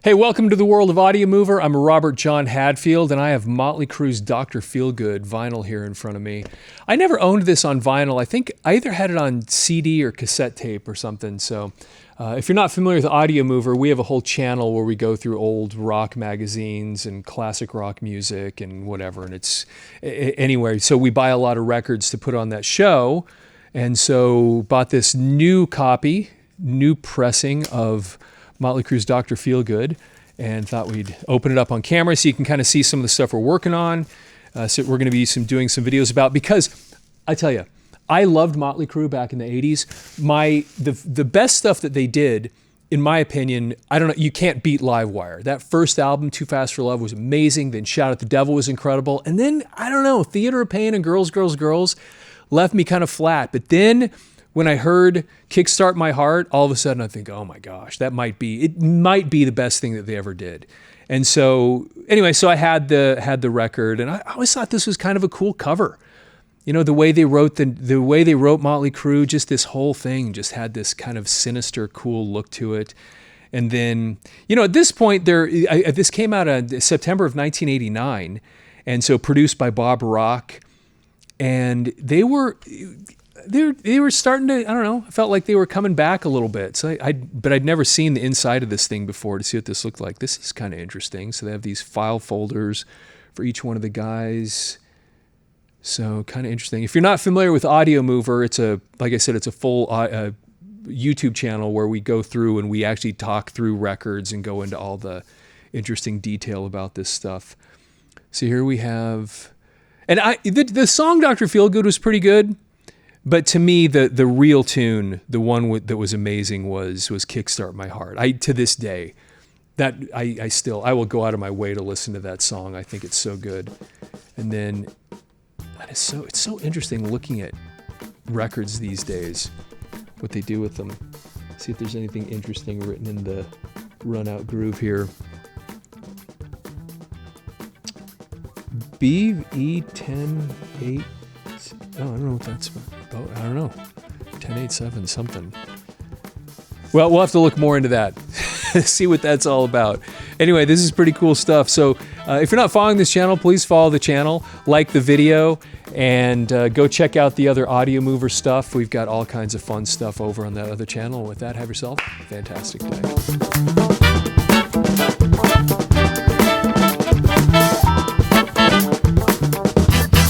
Hey, welcome to the world of Audiomover. I'm Robert John Hadfield, and I have Mötley Crüe's Dr. Feelgood vinyl here in front of me. I never owned this on vinyl. I think I either had it on CD or cassette tape or something. So if you're not familiar with Audiomover, we have a whole channel where we go through old rock magazines and classic rock music and whatever. And it's anyway, so we buy a lot of records to put on that show. And so bought this new copy, new pressing of Mötley Crüe's Dr. Feelgood, and thought we'd open it up on camera so you can kind of see some of the stuff we're working on. So we're going to be doing some videos about, because I tell you, I loved Mötley Crüe back in the 80s. The best stuff that they did, in my opinion, I don't know, you can't beat Livewire. That first album, Too Fast for Love, was amazing. Then Shout at the Devil was incredible. And then, I don't know, Theater of Pain and Girls, Girls, Girls left me kind of flat. But then when I heard Kickstart My Heart, all of a sudden I think, oh my gosh, it might be the best thing that they ever did. And so anyway, so I had the record, and I always thought this was kind of a cool cover. You know, the way they wrote Mötley Crüe, just this whole thing just had this kind of sinister, cool look to it. And then, you know, at this point, this came out in September of 1989, and so produced by Bob Rock, and they were starting to, I don't know, I felt like they were coming back a little bit. So but I'd never seen the inside of this thing before to see what this looked like. This is kind of interesting. So they have these file folders for each one of the guys. So kind of interesting. If you're not familiar with Audiomover, like I said, it's a full YouTube channel where we go through and we actually talk through records and go into all the interesting detail about this stuff. So here we have, and the song Dr. Feelgood was pretty good. But to me, the real tune, the one that was amazing was Kickstart My Heart. To this day, that I will go out of my way to listen to that song. I think it's so good. And then it's so interesting looking at records these days, what they do with them. See if there's anything interesting written in the runout groove here. BE108. Oh, I don't know what that's about. I don't know. 1087 something. Well, we'll have to look more into that. See what that's all about. Anyway, this is pretty cool stuff. So if you're not following this channel, please follow the channel, like the video, and go check out the other Audiomover stuff. We've got all kinds of fun stuff over on that other channel. With that, have yourself a fantastic day.